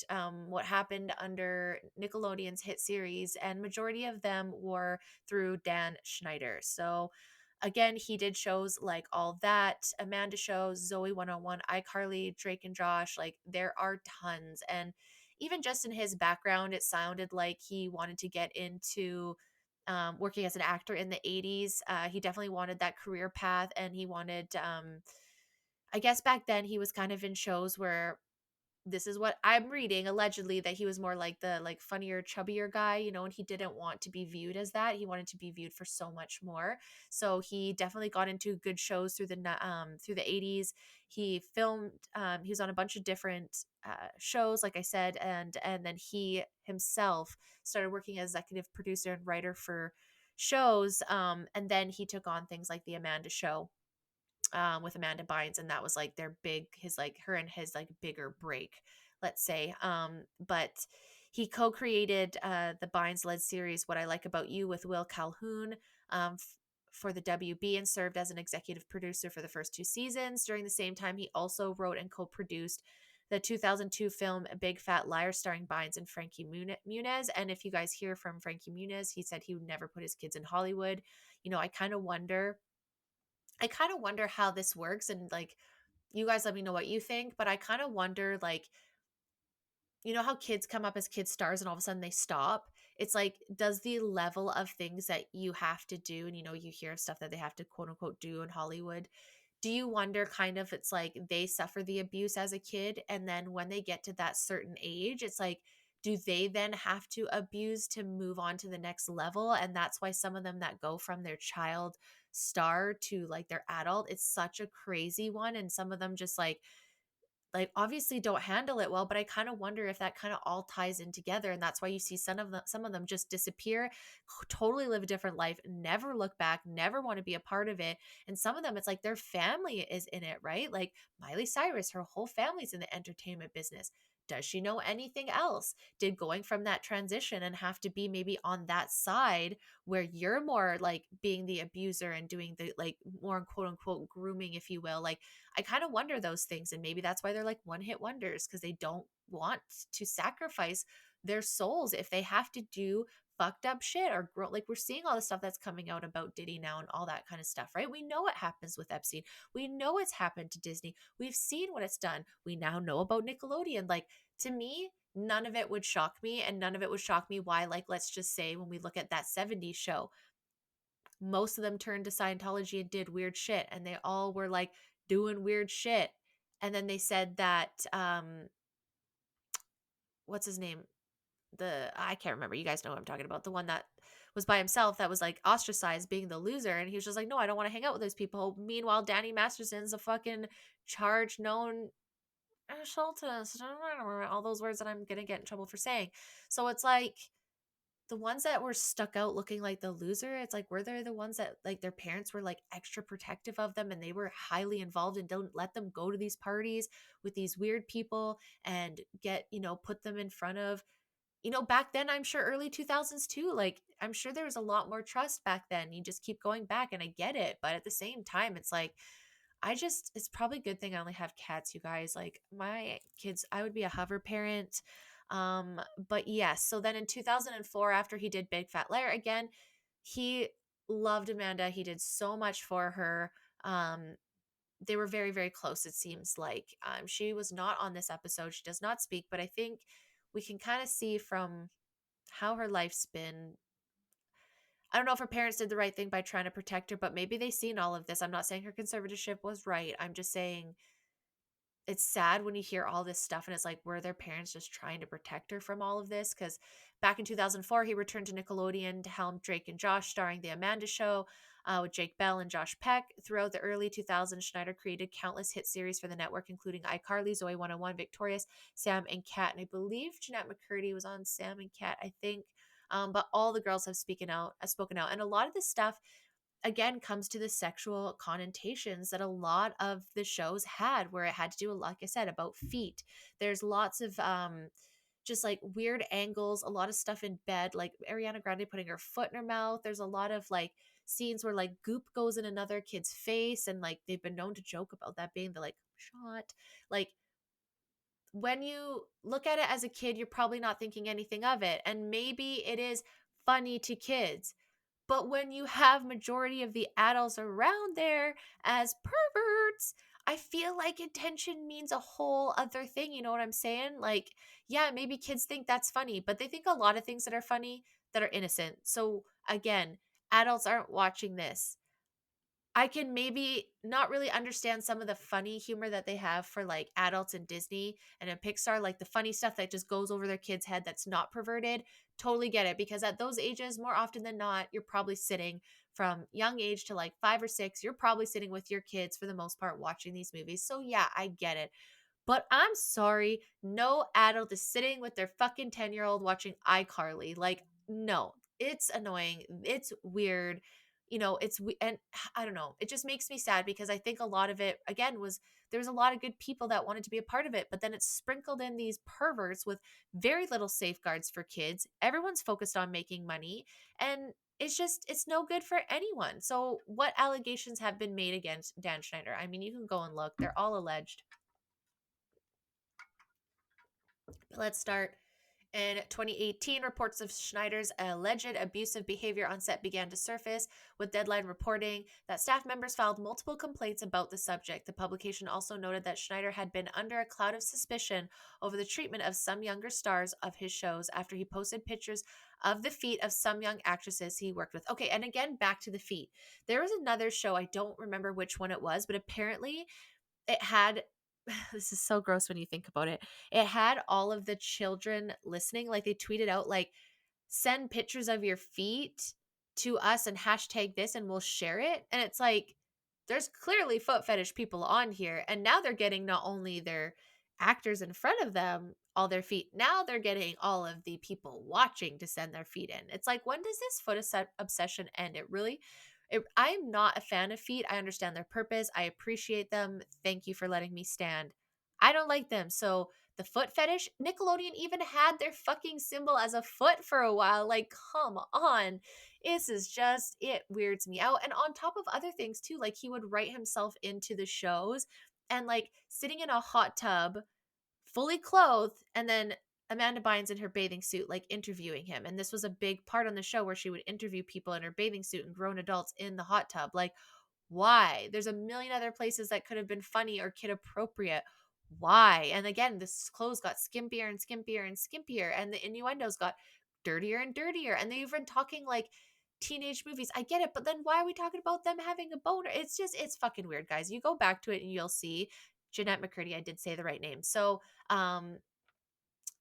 what happened under Nickelodeon's hit series, and majority of them were through Dan Schneider. So again, he did shows like All That, Amanda Show, Zoe 101, iCarly, Drake and Josh. Like there are tons. And even just in his background, it sounded like he wanted to get into working as an actor in the 80s. He definitely wanted that career path, and he wanted, I guess back then he was kind of in shows where, this is what I'm reading, allegedly, that he was more like the like funnier, chubbier guy, and he didn't want to be viewed as that. He wanted to be viewed for so much more. So he definitely got into good shows through the 80s. He filmed, he was on a bunch of different shows, like I said, and then he himself started working as executive producer and writer for shows. And then he took on things like The Amanda Show, with Amanda Bynes, and that was like their big, his like her and his like bigger break, let's say. But he co-created the Bynes-led series What I Like About You with Will Calhoun, for the WB, and served as an executive producer for the first 2 seasons. During the same time, he also wrote and co-produced the 2002 film Big Fat Liar, starring Bynes and Frankie Muniz. And if you guys hear from Frankie Muniz, he said he would never put his kids in Hollywood. I kind of wonder how this works, and like you guys let me know what you think, but I kind of wonder, like, how kids come up as kid stars and all of a sudden they stop. It's like, does the level of things that you have to do, and you hear of stuff that they have to quote unquote do in Hollywood, do you wonder kind of it's like they suffer the abuse as a kid and then when they get to that certain age, it's like do they then have to abuse to move on to the next level? And that's why some of them that go from their child star to like their adult, it's such a crazy one. And some of them just like obviously don't handle it well, but I kind of wonder if that kind of all ties in together, and that's why you see some of them just disappear, totally live a different life, never look back, never want to be a part of it. And some of them it's like their family is in it, right? Like Miley Cyrus, her whole family's in the entertainment business. Does she know anything else? Did going from that transition and have to be maybe on that side where you're more like being the abuser and doing the like more quote unquote grooming, if you will, like I kind of wonder those things. And maybe that's why they're like one hit wonders because they don't want to sacrifice their souls if they have to do fucked up shit or grow. Like we're seeing all the stuff that's coming out about Diddy now and all that kind of stuff, right? We know what happens with Epstein. We know it's happened to Disney. We've seen what it's done. We now know about Nickelodeon. Like to me, none of it would shock me. And none of it would shock me why, like, let's just say when we look at that 70s show, most of them turned to Scientology and did weird shit and they all were like doing weird shit. And then they said that what's his name? The I can't remember. You guys know what I'm talking about. The one that was by himself that was like ostracized being the loser and he was just like, "No, I don't want to hang out with those people." Meanwhile, Danny Masterson's a fucking charged known assaultist. All those words that I'm going to get in trouble for saying. So it's like the ones that were stuck out looking like the loser, it's like were they the ones that like their parents were like extra protective of them and they were highly involved and don't let them go to these parties with these weird people and get, put them in front of, back then I'm sure early 2000s too, like I'm sure there was a lot more trust back then. You just keep going back and I get it, but at the same time it's like it's probably a good thing I only have cats, you guys. Like my kids, I would be a hover parent. But yes, so then in 2004, after he did Big Fat Liar again, he loved Amanda. He did so much for her. They were very, very close, it seems like. She was not on this episode. She does not speak, but I think we can kind of see from how her life's been. I don't know if her parents did the right thing by trying to protect her, but maybe they seen all of this. I'm not saying her conservatorship was right. I'm just saying it's sad when you hear all this stuff and it's like were their parents just trying to protect her from all of this? Because back in 2004 he returned to Nickelodeon to helm Drake and Josh starring the Amanda Show, with Jake Bell and Josh Peck. Throughout the early 2000s, Schneider created countless hit series for the network including iCarly, Zoe 101, Victorious, Sam and Cat, and I believe Jeanette McCurdy was on Sam and Cat, I think. But all the girls have spoken out, and a lot of this stuff again comes to the sexual connotations that a lot of the shows had, where it had to do, like I said, about feet. There's lots of just like weird angles, a lot of stuff in bed, like Ariana Grande putting her foot in her mouth. There's a lot of like scenes where like goop goes in another kid's face and like they've been known to joke about that being the like shot. Like when you look at it as a kid, you're probably not thinking anything of it, and maybe it is funny to kids, but when you have majority of the adults around there as perverts, I feel like intention means a whole other thing. You know what I'm saying? Like, yeah, maybe kids think that's funny, but they think a lot of things that are funny that are innocent. So again, adults aren't watching this. I can maybe not really understand some of the funny humor that they have for like adults in Disney and in Pixar, like the funny stuff that just goes over their kids' head that's not perverted. Totally get it, because at those ages, more often than not, you're probably sitting from young age to like 5 or 6, you're probably sitting with your kids for the most part watching these movies. So yeah, I get it. But I'm sorry, no adult is sitting with their fucking 10-year-old watching iCarly. Like, no, it's annoying. It's weird. And I don't know. It just makes me sad because I think a lot of it, again, was there was a lot of good people that wanted to be a part of it, but then it's sprinkled in these perverts with very little safeguards for kids. Everyone's focused on making money, and it's no good for anyone. So, what allegations have been made against Dan Schneider? I mean, you can go and look, they're all alleged. Let's start In 2018, reports of Schneider's alleged abusive behavior on set began to surface, with Deadline reporting that staff members filed multiple complaints about the subject. The publication also noted that Schneider had been under a cloud of suspicion over the treatment of some younger stars of his shows after he posted pictures of the feet of some young actresses he worked with. Okay, and again, back to the feet. There was another show, I don't remember which one it was, but apparently it had this is so gross when you think about it. It had all of the children listening, like they tweeted out like send pictures of your feet to us and hashtag this and we'll share it. And it's like there's clearly foot fetish people on here, and now they're getting not only their actors in front of them all their feet, now they're getting all of the people watching to send their feet in. It's like, when does this obsession end? It really I'm not a fan of feet. I understand their purpose. I appreciate them. Thank you for letting me stand. I don't like them. So the foot fetish, Nickelodeon even had their fucking symbol as a foot for a while. Like, come on. This is just, it weirds me out. And on top of other things too, like he would write himself into the shows and like sitting in a hot tub fully clothed, and then Amanda Bynes in her bathing suit, like interviewing him. And this was a big part on the show where she would interview people in her bathing suit and grown adults in the hot tub. Like, why? There's a million other places that could have been funny or kid appropriate. Why? And again, this clothes got skimpier and skimpier and skimpier, and the innuendos got dirtier and dirtier. And they even talking like teenage movies. I get it, but then why are we talking about them having a boner? It's just, it's fucking weird, guys. You go back to it and you'll see. Jeanette McCurdy, I did say the right name. So,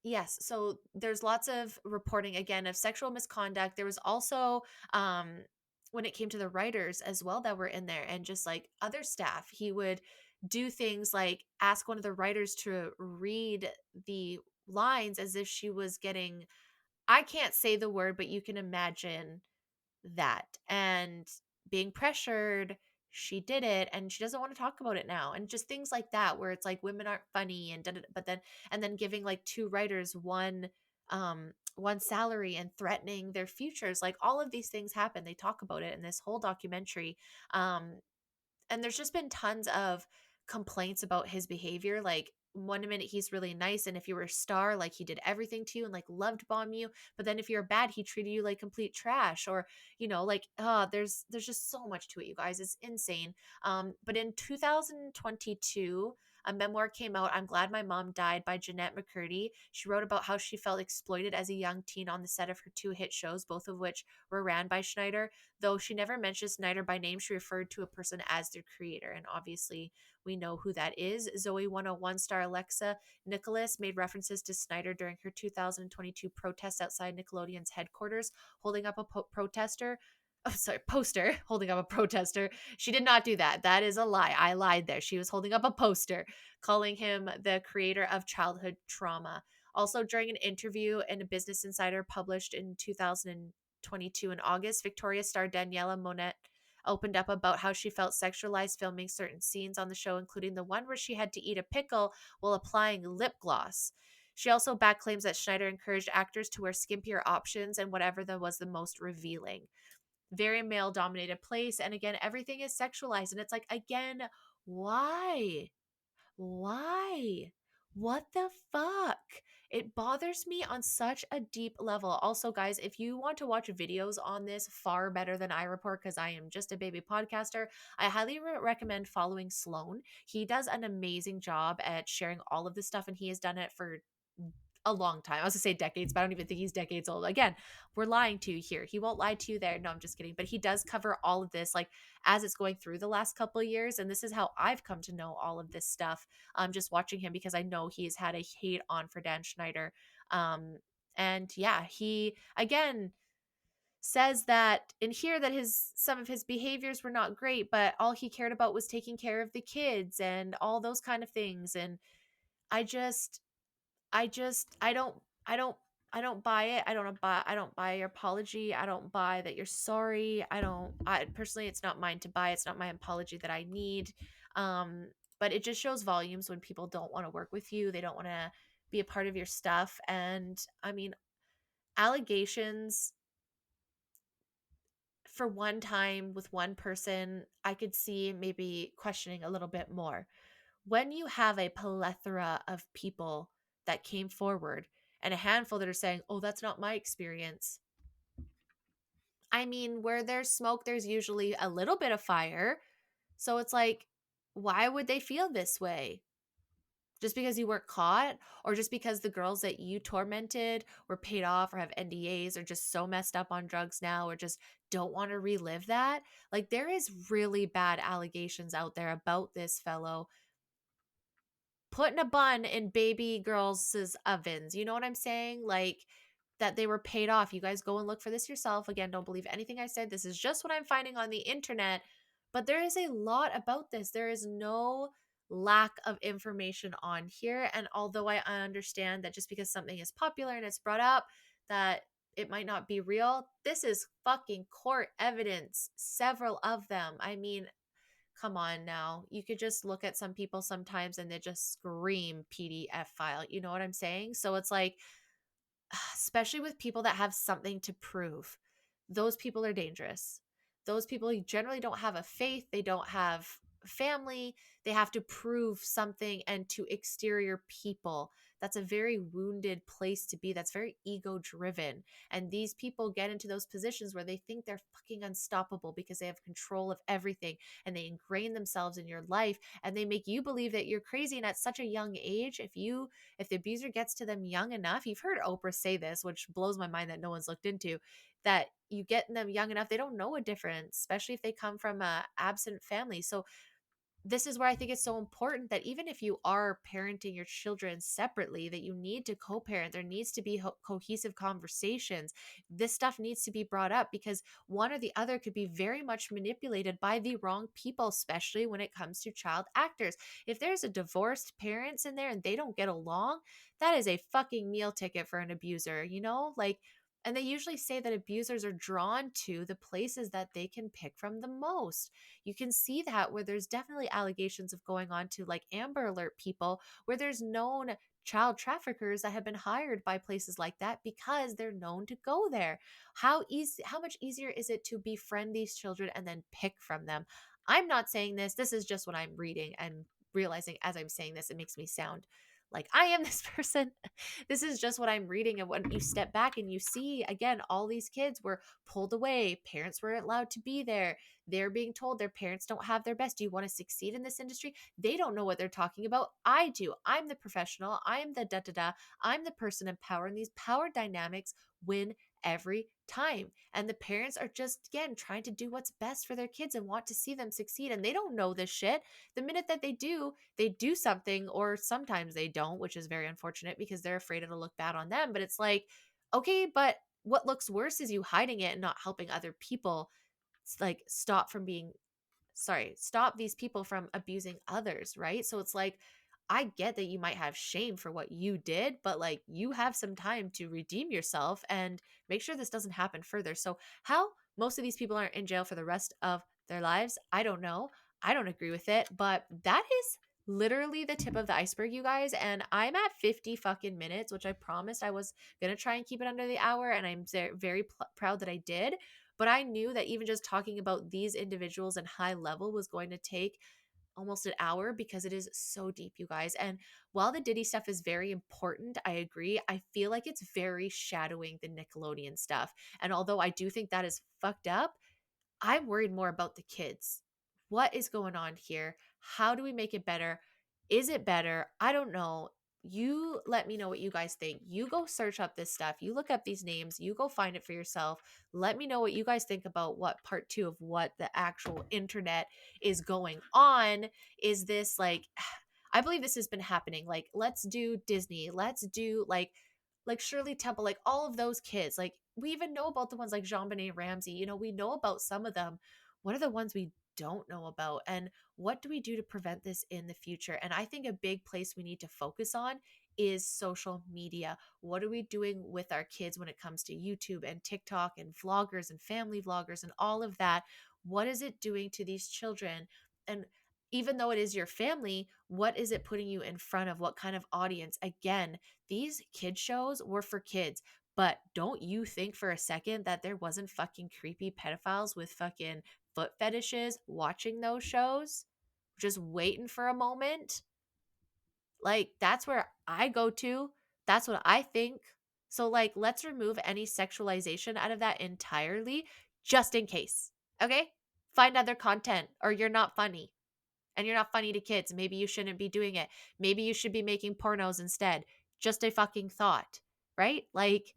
yes, so there's lots of reporting again of sexual misconduct. There was also when it came to the writers as well that were in there, and just like other staff, he would do things like ask one of the writers to read the lines as if she was getting, I can't say the word, but you can imagine that, and being pressured, she did it and she doesn't want to talk about it now, and just things like that where it's like women aren't funny and but then and then giving like two writers one salary and threatening their futures. Like all of these things happen, they talk about it in this whole documentary. And there's just been tons of complaints about his behavior. Like one minute he's really nice, and if you were a star, like he did everything to you and like loved bomb you, but then if you're bad, he treated you like complete trash. Or like there's just so much to it, you guys. It's insane. But in 2022, a memoir came out, I'm Glad My Mom Died, by Jeanette McCurdy. She wrote about how she felt exploited as a young teen on the set of her two hit shows, both of which were ran by Schneider. Though she never mentioned Snyder by name, she referred to a person as their creator. And obviously, we know who that is. Zoe 101 star Alexa Nicholas made references to Snyder during her 2022 protest outside Nickelodeon's headquarters, holding up a protester. Oh, sorry, poster, holding up a protester. She did not do that. That is a lie. I lied there. She was holding up a poster calling him the creator of childhood trauma. Also, during an interview in a Business Insider published in 2022 in August, Victoria star Daniela Monet opened up about how she felt sexualized filming certain scenes on the show, including the one where she had to eat a pickle while applying lip gloss. She also back claims that Schneider encouraged actors to wear skimpier options and whatever that was the most revealing. Very male dominated place. And again, everything is sexualized. And it's like, again, why? Why? What the fuck? It bothers me on such a deep level. Also, guys, if you want to watch videos on this far better than I report, because I am just a baby podcaster, I highly recommend following Sloan. He does an amazing job at sharing all of this stuff, and he has done it for a long time. I was gonna say decades, but I don't even think he's decades old. Again, we're lying to you here. He won't lie to you there. No, I'm just kidding. But he does cover all of this, like as it's going through the last couple of years. And this is how I've come to know all of this stuff. Just watching him, because I know he's had a hate on for Dan Schneider. And yeah, he again says that in here that his some of his behaviors were not great, but all he cared about was taking care of the kids and all those kind of things. And I just I don't I don't I don't buy it. I don't buy your apology. I don't buy that you're sorry. I personally, it's not mine to buy. It's not my apology that I need. Um but it just shows volumes when people don't want to work with you. They don't want to be a part of your stuff. And I mean, allegations for one time with one person, I could see maybe questioning a little bit more. When you have a plethora of people that came forward and a handful that are saying, oh, that's not my experience. I mean, where there's smoke, there's usually a little bit of fire. So it's like, why would they feel this way? Just because you weren't caught, or just because the girls that you tormented were paid off or have NDAs or just so messed up on drugs now or just don't want to relive that? Like, there is really bad allegations out there about this fellow putting a bun in baby girls' ovens. You know what I'm saying? Like, that they were paid off. You guys go and look for this yourself. Again, don't believe anything I said. This is just what I'm finding on the internet. But there is a lot about this. There is no lack of information on here. And although I understand that just because something is popular and it's brought up, that it might not be real, this is fucking court evidence. Several of them. I mean, come on now. You could just look at some people sometimes and they just scream PDF file. You know what I'm saying? So it's like, especially with people that have something to prove, those people are dangerous. Those people generally don't have a faith, they don't have family, they have to prove something and to exterior people. That's a very wounded place to be. That's very ego driven. And these people get into those positions where they think they're fucking unstoppable because they have control of everything and they ingrain themselves in your life and they make you believe that you're crazy. And at such a young age, if the abuser gets to them young enough, you've heard Oprah say this, which blows my mind that no one's looked into, that you get them young enough, they don't know a difference, especially if they come from a absent family. So this is where I think it's so important that even if you are parenting your children separately, that you need to co-parent. There needs to be cohesive conversations. This stuff needs to be brought up because one or the other could be very much manipulated by the wrong people, especially when it comes to child actors. If there's a divorced parents in there and they don't get along, that is a fucking meal ticket for an abuser, you know? Like, and they usually say that abusers are drawn to the places that they can pick from the most. You can see that where there's definitely allegations of going on to like Amber Alert people, where there's known child traffickers that have been hired by places like that because they're known to go there. How much easier is it to befriend these children and then pick from them? I'm not saying this. This is just what I'm reading and realizing as I'm saying this, it makes me sound like I am this person. This is just what I'm reading. And when you step back and you see, again, all these kids were pulled away, parents were allowed to be there, they're being told their parents don't have their best. Do you want to succeed in this industry? They don't know what they're talking about. I do. I'm the professional. I'm the da da da. I'm the person in power. And these power dynamics win every time. And the parents are just, again, trying to do what's best for their kids and want to see them succeed. And they don't know this shit. The minute that they do something, or sometimes they don't, which is very unfortunate because they're afraid it'll look bad on them. But it's like, okay, but what looks worse is you hiding it and not helping other people like stop these people from abusing others, right? So it's like, I get that you might have shame for what you did, but like you have some time to redeem yourself and make sure this doesn't happen further. So how most of these people aren't in jail for the rest of their lives, I don't know. I don't agree with it, but that is literally the tip of the iceberg, you guys. And I'm at 50 fucking minutes, which I promised I was going to try and keep it under the hour. And I'm very proud that I did. But I knew that even just talking about these individuals and high level was going to take almost an hour because it is so deep, you guys. And while the Diddy stuff is very important, I agree. I feel like it's very shadowing the Nickelodeon stuff. And although I do think that is fucked up, I'm worried more about the kids. What is going on here? How do we make it better? Is it better? I don't know. You let me know what you guys think. You go search up this stuff. You look up these names. You go find it for yourself. Let me know what you guys think about what part two of what the actual internet is going on. Is this like, I believe this has been happening. Like, let's do Disney. Let's do like Shirley Temple, like all of those kids. Like, we even know about the ones like Jean-Benet Ramsey. You know, we know about some of them. What are the ones we don't know about? And what do we do to prevent this in the future? And I think a big place we need to focus on is social media. What are we doing with our kids when it comes to YouTube and TikTok and vloggers and family vloggers and all of that? What is it doing to these children? And even though it is your family, what is it putting you in front of? What kind of audience? Again, these kid shows were for kids. But don't you think for a second that there wasn't fucking creepy pedophiles with fucking foot fetishes watching those shows? Just waiting for a moment? Like, that's where I go to. That's what I think. So, like, let's remove any sexualization out of that entirely, just in case. Okay? Find other content, or you're not funny. And you're not funny to kids. Maybe you shouldn't be doing it. Maybe you should be making pornos instead. Just a fucking thought, right? Like,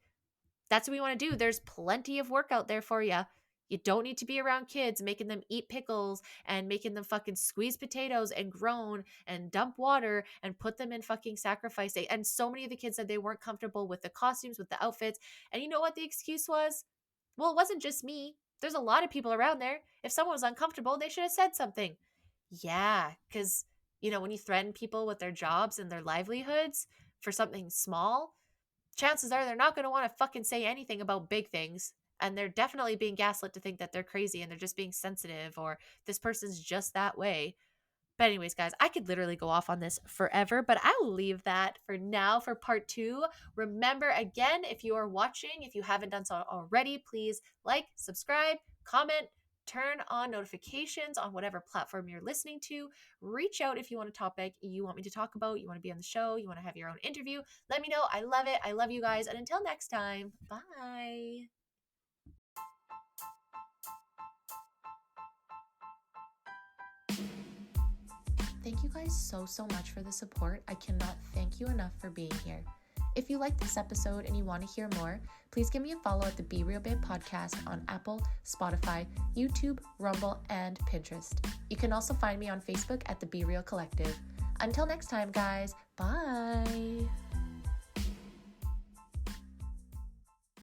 that's what we want to do. There's plenty of work out there for you. You don't need to be around kids making them eat pickles and making them fucking squeeze potatoes and groan and dump water and put them in fucking sacrifice day. And so many of the kids said they weren't comfortable with the costumes, with the outfits. And you know what the excuse was? Well, it wasn't just me. There's a lot of people around there. If someone was uncomfortable, they should have said something. Yeah, because, when you threaten people with their jobs and their livelihoods for something small, chances are they're not going to want to fucking say anything about big things. And they're definitely being gaslit to think that they're crazy and they're just being sensitive or this person's just that way. But anyways, guys, I could literally go off on this forever, but I'll leave that for now for part 2. Remember, again, if you are watching, if you haven't done so already, please like, subscribe, comment, turn on notifications on whatever platform you're listening to. Reach out if you want a topic you want me to talk about, you want to be on the show, you want to have your own interview. Let me know. I love it. I love you guys. And until next time, bye. Thank you guys so much for the support. I cannot thank you enough for being here. If you like this episode and you want to hear more, please give me a follow at the Be Real Babe podcast on Apple, Spotify, YouTube, Rumble, and Pinterest. You can also find me on Facebook at the Be Real Collective. Until next time, guys, bye!